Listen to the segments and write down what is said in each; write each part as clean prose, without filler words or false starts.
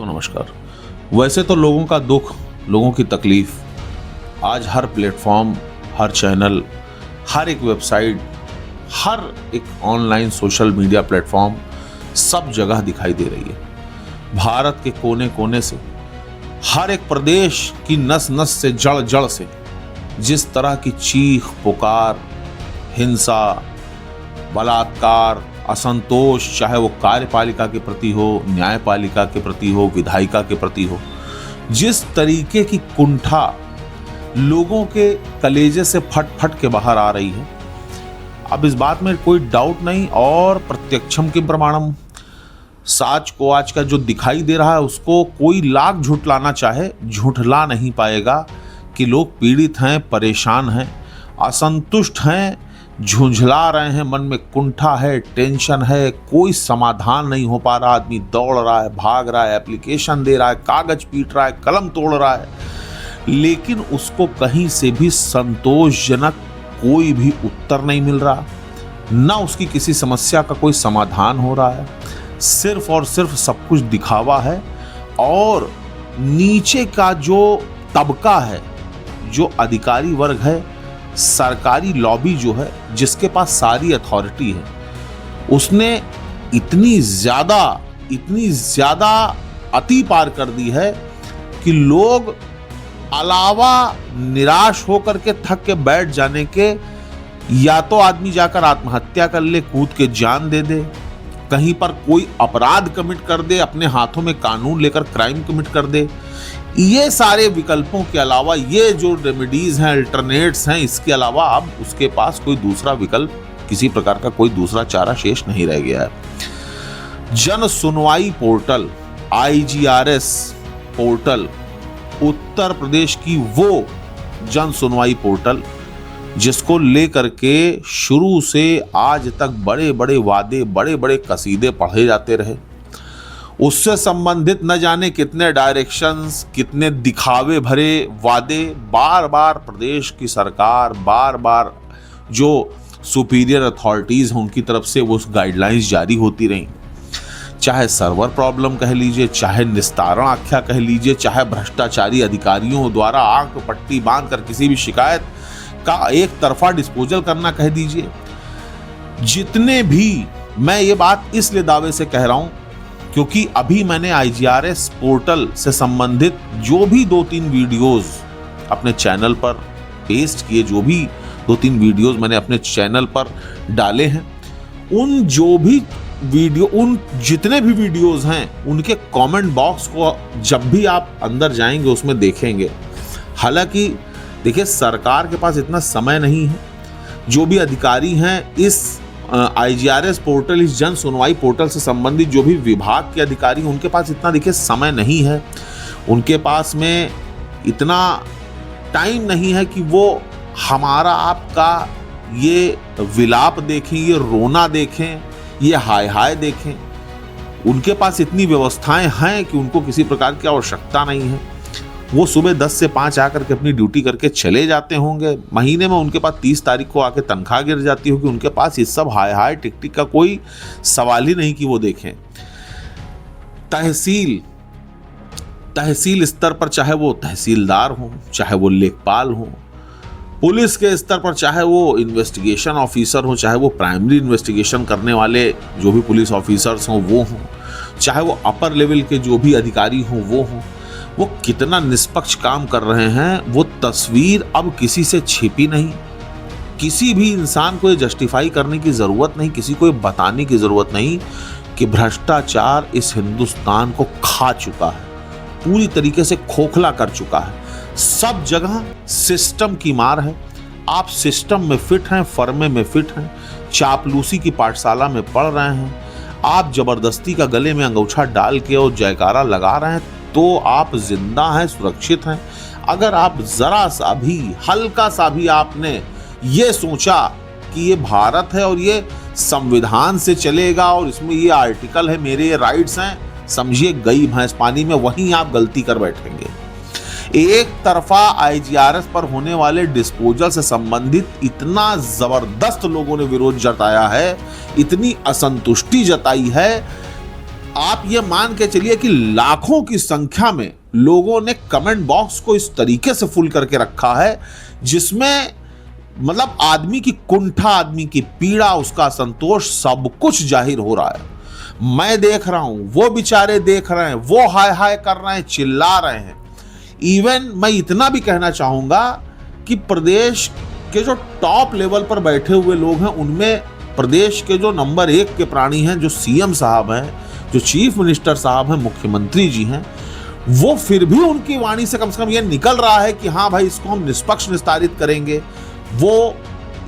दोस्तों नमस्कार। वैसे तो लोगों का दुख, लोगों की तकलीफ आज हर प्लेटफॉर्म, हर चैनल, हर एक वेबसाइट, हर एक ऑनलाइन सोशल मीडिया प्लेटफॉर्म सब जगह दिखाई दे रही है। भारत के कोने कोने से, हर एक प्रदेश की नस नस से, जड़ जड़ से जिस तरह की चीख पुकार, हिंसा, बलात्कार, असंतोष, चाहे वो कार्यपालिका के प्रति हो, न्यायपालिका के प्रति हो, विधायिका के प्रति हो, जिस तरीके की कुंठा लोगों के कलेजे से फट फट के बाहर आ रही है, अब इस बात में कोई डाउट नहीं और प्रत्यक्षम के प्रमाणम, साच को आज का जो दिखाई दे रहा है उसको कोई लाख झुठलाना चाहे झुठला नहीं पाएगा कि लोग पीड़ित हैं, परेशान हैं, असंतुष्ट हैं, झुंझला रहे हैं, मन में कुंठा है, टेंशन है, कोई समाधान नहीं हो पा रहा। आदमी दौड़ रहा है, भाग रहा है, एप्लीकेशन दे रहा है, कागज पीट रहा है, कलम तोड़ रहा है, लेकिन उसको कहीं से भी संतोषजनक कोई भी उत्तर नहीं मिल रहा, ना उसकी किसी समस्या का कोई समाधान हो रहा है। सिर्फ और सिर्फ सब कुछ दिखावा है और नीचे का जो तबका है, जो अधिकारी वर्ग है, सरकारी लॉबी जो है, जिसके पास सारी अथॉरिटी है, उसने इतनी ज्यादा अति पार कर दी है कि लोग अलावा निराश होकर के थक के बैठ जाने के, या तो आदमी जाकर आत्महत्या कर ले, कूद के जान दे दे, कहीं पर कोई अपराध कमिट कर दे, अपने हाथों में कानून लेकर क्राइम कमिट कर दे। ये सारे विकल्पों के अलावा, ये जो रेमेडीज हैं, अल्टरनेट्स हैं, इसके अलावा अब उसके पास कोई दूसरा विकल्प, किसी प्रकार का कोई दूसरा चारा शेष नहीं रह गया है। जन सुनवाई portal, IGRS portal, Uttar Pradesh की वो जन सुनवाई पोर्टल जिसको लेकर के शुरू से आज तक बड़े बड़े वादे, बड़े बड़े कसीदे पढ़े जाते रहे, उससे संबंधित न जाने कितने डायरेक्शंस, कितने दिखावे भरे वादे बार बार प्रदेश की सरकार, बार बार जो सुपीरियर अथॉरिटीज हैं उनकी तरफ से वो गाइडलाइंस जारी होती रहीं। चाहे सर्वर प्रॉब्लम कह लीजिए, चाहे निस्तारण आख्या कह लीजिए, चाहे भ्रष्टाचारी अधिकारियों द्वारा आंख पर पट्टी बांधकर किसी भी शिकायत का एक तरफा डिस्पोजल करना कह दीजिए, जितने भी, मैं ये बात इसलिए दावे से कह रहा हूं क्योंकि अभी मैंने IGRS पोर्टल से संबंधित जो भी 2-3 वीडियोस अपने चैनल पर पेस्ट किए, जो भी 2-3 वीडियोस मैंने अपने चैनल पर डाले हैं, उन जितने भी वीडियोस हैं उनके कमेंट बॉक्स को जब भी आप अंदर जाएंगे उसमें देखेंगे। हालांकि देखिए, सरकार के पास इतना समय नहीं है, जो भी अधिकारी हैं इस IGRS पोर्टल, इस जन सुनवाई पोर्टल से संबंधित जो भी विभाग के अधिकारी हैं उनके पास इतना देखिए समय नहीं है, उनके पास में इतना टाइम नहीं है कि वो हमारा आपका ये विलाप देखें, ये रोना देखें, ये हाय हाय देखें। उनके पास इतनी व्यवस्थाएं हैं कि उनको किसी प्रकार की आवश्यकता नहीं है। वो सुबह 10 से 5 आकर के अपनी ड्यूटी करके चले जाते होंगे, महीने में उनके पास 30 तारीख को आके तनख्वाह गिर जाती होगी, उनके पास इस सब हाय हाय टिक टिक का कोई सवाल ही नहीं कि वो देखें। तहसील स्तर पर, चाहे वो तहसीलदार हो, चाहे वो लेखपाल हो, पुलिस के स्तर पर चाहे वो इन्वेस्टिगेशन ऑफिसर हो, चाहे वो प्राइमरी इन्वेस्टिगेशन करने वाले जो भी पुलिस ऑफिसर्स हों वो हों, चाहे वो अपर लेवल के जो भी अधिकारी हों वो हों, वो कितना निष्पक्ष काम कर रहे हैं, वो तस्वीर अब किसी से छिपी नहीं। किसी भी इंसान को ये जस्टिफाई करने की जरूरत नहीं, किसी को ये बताने की जरूरत नहीं कि भ्रष्टाचार इस हिंदुस्तान को खा चुका है, पूरी तरीके से खोखला कर चुका है। सब जगह सिस्टम की मार है। आप सिस्टम में फिट हैं, फर्मे में फिट हैं, चापलूसी की पाठशाला में पढ़ रहे हैं, आप जबरदस्ती का गले में अंगूठा डाल के और जयकारा लगा रहे हैं तो आप जिंदा हैं, सुरक्षित हैं। अगर आप जरा सा भी, हल्का सा भी आपने ये सोचा कि ये भारत है और ये संविधान से चलेगा और इसमें ये आर्टिकल है, मेरे ये राइट्स हैं, समझिए गई भैंस पानी में, वहीं आप गलती कर बैठेंगे। एक तरफा IGRS पर होने वाले डिस्पोजल से संबंधित इतना जबरदस्त लोगों ने विरोध जताया है, इतनी असंतुष्टि जताई है आप ये मान के चलिए कि लाखों की संख्या में लोगों ने कमेंट बॉक्स को इस तरीके से फुल करके रखा है जिसमें मतलब आदमी की कुंठा, आदमी की पीड़ा, उसका संतोष सब कुछ जाहिर हो रहा है। मैं देख रहा हूं, वो बेचारे देख रहे हैं, वो हाय हाय कर रहे हैं, चिल्ला रहे हैं। इवन मैं इतना भी कहना चाहूंगा कि प्रदेश के जो टॉप लेवल पर बैठे हुए लोग हैं उनमें प्रदेश के जो नंबर 1 के प्राणी हैं, जो सीएम साहब हैं, जो चीफ मिनिस्टर साहब हैं, मुख्यमंत्री जी हैं, वो फिर भी उनकी वाणी से कम ये निकल रहा है कि हाँ भाई इसको हम निष्पक्ष निस्तारित करेंगे। वो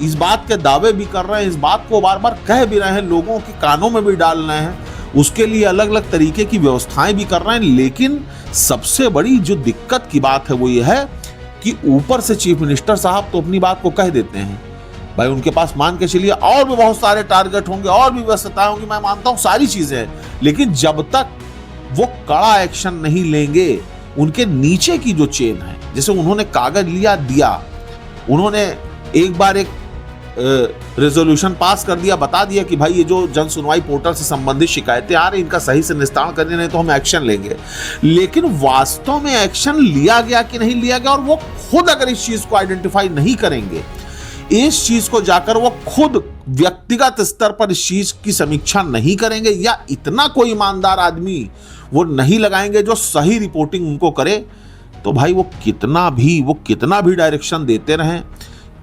इस बात के दावे भी कर रहे हैं, इस बात को बार बार कह भी रहे हैं, लोगों के कानों में भी डाल रहे हैं, उसके लिए अलग अलग तरीके की व्यवस्थाएं भी कर रहे हैं। लेकिन सबसे बड़ी जो दिक्कत की बात है वो ये है कि ऊपर से चीफ मिनिस्टर साहब तो अपनी बात को कह देते हैं, भाई उनके पास मान के चलिए और भी बहुत सारे टारगेट होंगे और भी व्यवस्थाएं होंगी, मैं मानता हूं सारी चीजें हैं, लेकिन जब तक वो कड़ा एक्शन नहीं लेंगे, उनके नीचे की जो चेन है, जैसे उन्होंने कागज लिया दिया, उन्होंने एक बार एक रेजोल्यूशन पास कर दिया, बता दिया कि भाई ये जो जन सुनवाई पोर्टल से संबंधित शिकायतें आ रही इनका सही से निस्तारण करने, नहीं तो हम एक्शन लेंगे। लेकिन वास्तव में एक्शन लिया गया कि नहीं लिया गया, और वो खुद अगर इस चीज को आइडेंटिफाई नहीं करेंगे, इस चीज को जाकर वो खुद व्यक्तिगत स्तर पर इस चीज की समीक्षा नहीं करेंगे, या इतना कोई ईमानदार आदमी वो नहीं लगाएंगे जो सही रिपोर्टिंग उनको करे, तो भाई वो कितना भी डायरेक्शन देते रहें,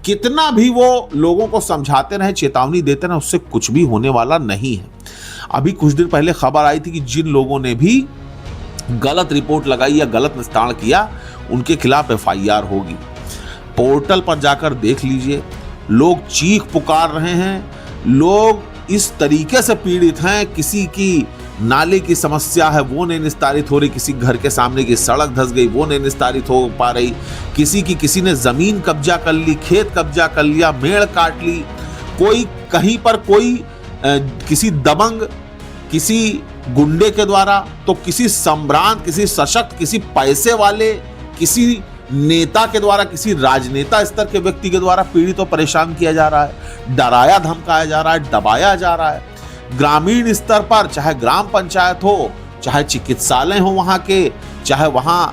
कितना भी वो लोगों को समझाते रहे, चेतावनी देते रहे, उससे कुछ भी होने वाला नहीं है। अभी कुछ दिन पहले खबर आई थी कि जिन लोगों ने भी गलत रिपोर्ट लगाई या गलत निस्तारण किया, उनके खिलाफ एफआईआर होगी। पोर्टल पर जाकर देख लीजिए, लोग चीख पुकार रहे हैं, लोग इस तरीके से पीड़ित हैं, किसी की नाले की समस्या है वो नहीं निस्तारित हो रही, किसी घर के सामने की सड़क धंस गई वो नहीं निस्तारित हो पा रही, किसी ने जमीन कब्जा कर ली, खेत कब्जा कर लिया, मेड़ काट ली, कोई कहीं पर कोई किसी दबंग, किसी गुंडे के द्वारा, तो किसी सम्भ्रांत, किसी सशक्त, किसी पैसे वाले, किसी नेता के द्वारा, किसी राजनेता स्तर के व्यक्ति के द्वारा पीड़ित और परेशान किया जा रहा है, डराया धमकाया जा रहा है, दबाया जा रहा है। ग्रामीण स्तर पर चाहे ग्राम पंचायत हो, चाहे चिकित्सालय हो वहां के, चाहे वहां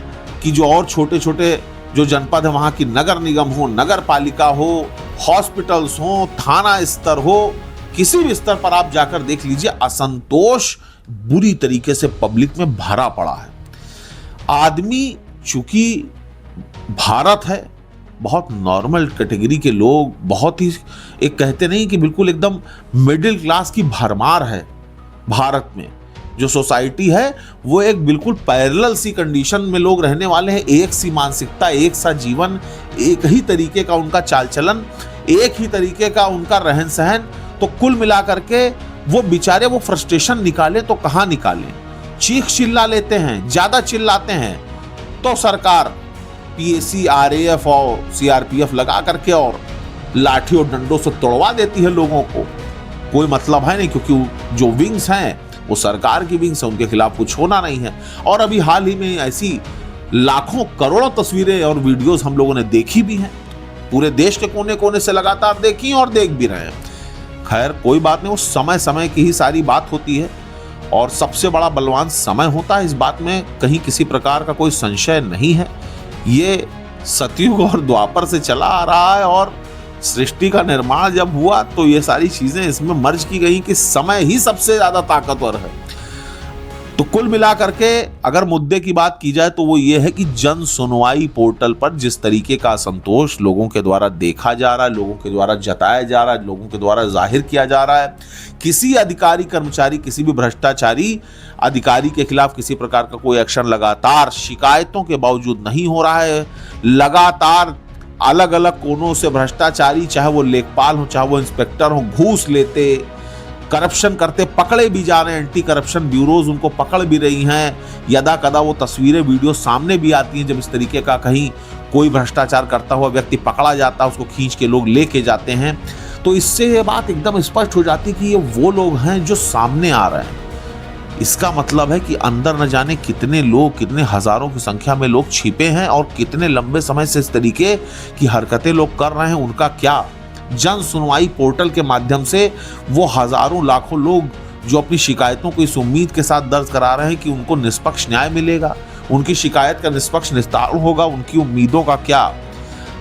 की जो और छोटे छोटे जो जनपद है वहां की नगर निगम हो, नगर पालिका हो, हॉस्पिटल्स हो, थाना स्तर हो, किसी भी स्तर पर आप जाकर देख लीजिए, असंतोष बुरी तरीके से पब्लिक में भरा पड़ा है। आदमी चूंकि भारत है, बहुत नॉर्मल कैटेगरी के लोग, बहुत ही एक कहते नहीं कि बिल्कुल एकदम मिडिल क्लास की भरमार है भारत में। जो सोसाइटी है वो एक बिल्कुल पैरेलल सी कंडीशन में लोग रहने वाले हैं, एक सी मानसिकता, एक सा जीवन, एक ही तरीके का उनका चाल चलन, एक ही तरीके का उनका रहन सहन। तो कुल मिलाकर के वो बेचारे वो फ्रस्ट्रेशन निकालें तो कहाँ निकालें, चीख चिल्ला लेते हैं, ज्यादा चिल्लाते हैं तो सरकार पीएसी, आरएएफ और सीआरपीएफ लगा करके और लाठी और डंडों से तोड़वा देती है लोगों को। कोई मतलब है नहीं, क्योंकि जो विंग्स हैं वो सरकार की विंग्स है, उनके खिलाफ कुछ होना नहीं है। और अभी हाल ही में ऐसी लाखों करोड़ों तस्वीरें और वीडियोस हम लोगों ने देखी भी हैं, पूरे देश के कोने कोने से लगातार देखी और देख भी रहे हैं। खैर कोई बात नहीं, वो समय समय की ही सारी बात होती है, और सबसे बड़ा बलवान समय होता है, इस बात में कहीं किसी प्रकार का कोई संशय नहीं है। ये सतयुग और द्वापर से चला आ रहा है, और सृष्टि का निर्माण जब हुआ तो ये सारी चीजें इसमें मर्ज की गई कि समय ही सबसे ज्यादा ताकतवर है। तो कुल मिलाकर के अगर मुद्दे की बात की जाए तो वो ये है कि जन सुनवाई पोर्टल पर जिस तरीके का असंतोष लोगों के द्वारा देखा जा रहा है, लोगों के द्वारा जताया जा रहा है, लोगों के द्वारा जाहिर किया जा रहा है, किसी अधिकारी कर्मचारी, किसी भी भ्रष्टाचारी अधिकारी के खिलाफ किसी प्रकार का कोई एक्शन लगातार शिकायतों के बावजूद नहीं हो रहा है। लगातार अलग अलग कोनों से भ्रष्टाचारी, चाहे वो लेखपाल हो, चाहे वो इंस्पेक्टर हो, घूस लेते, करप्शन करते पकड़े भी जा रहे हैं। एंटी करप्शन ब्यूरोज उनको पकड़ भी रही हैं। यदा कदा वो तस्वीरें, वीडियो सामने भी आती हैं जब इस तरीके का कहीं कोई भ्रष्टाचार करता हुआ व्यक्ति पकड़ा जाता है, उसको खींच के लोग लेके जाते हैं। तो इससे ये बात एकदम स्पष्ट हो जाती कि ये वो लोग हैं जो सामने आ रहे हैं। इसका मतलब है कि अंदर न जाने कितने लोग, कितने हजारों की संख्या में लोग छिपे हैं, और कितने लंबे समय से इस तरीके की हरकतें लोग कर रहे हैं। उनका क्या, जन सुनवाई पोर्टल के माध्यम से वो हजारों लाखों लोग जो अपनी शिकायतों को इस उम्मीद के साथ दर्ज करा रहे हैं कि उनको निष्पक्ष न्याय मिलेगा, उनकी शिकायत का निष्पक्ष निस्तारण होगा, उनकी उम्मीदों का क्या,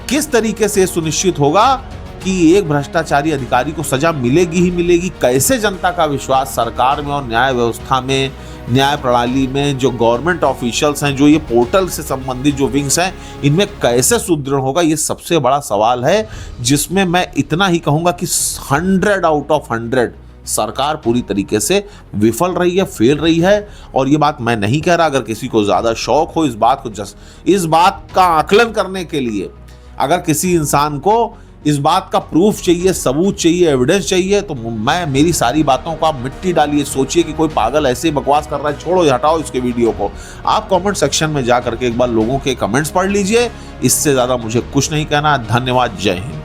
किस तरीके से सुनिश्चित होगा कि एक भ्रष्टाचारी अधिकारी को सजा मिलेगी ही मिलेगी, कैसे जनता का विश्वास सरकार में और न्याय व्यवस्था में, न्याय प्रणाली में, जो गवर्नमेंट ऑफिशियल्स हैं, जो ये पोर्टल से संबंधित जो विंग्स हैं, इनमें कैसे सुदृढ़ होगा, ये सबसे बड़ा सवाल है, जिसमें मैं इतना ही कहूंगा कि 100 आउट ऑफ 100 सरकार पूरी तरीके से विफल रही है, फेल रही है। और ये बात मैं नहीं कह रहा, अगर किसी को ज्यादा शौक हो इस बात का आकलन करने के लिए, अगर किसी इंसान को इस बात का प्रूफ चाहिए, सबूत चाहिए, एविडेंस चाहिए, तो मेरी सारी बातों को आप मिट्टी डालिए, सोचिए कि कोई पागल ऐसे ही बकवास कर रहा है, छोड़ो, हटाओ इसके वीडियो को। आप कमेंट सेक्शन में जा करके एक बार लोगों के कमेंट्स पढ़ लीजिए। इससे ज्यादा मुझे कुछ नहीं कहना। धन्यवाद। जय हिंद।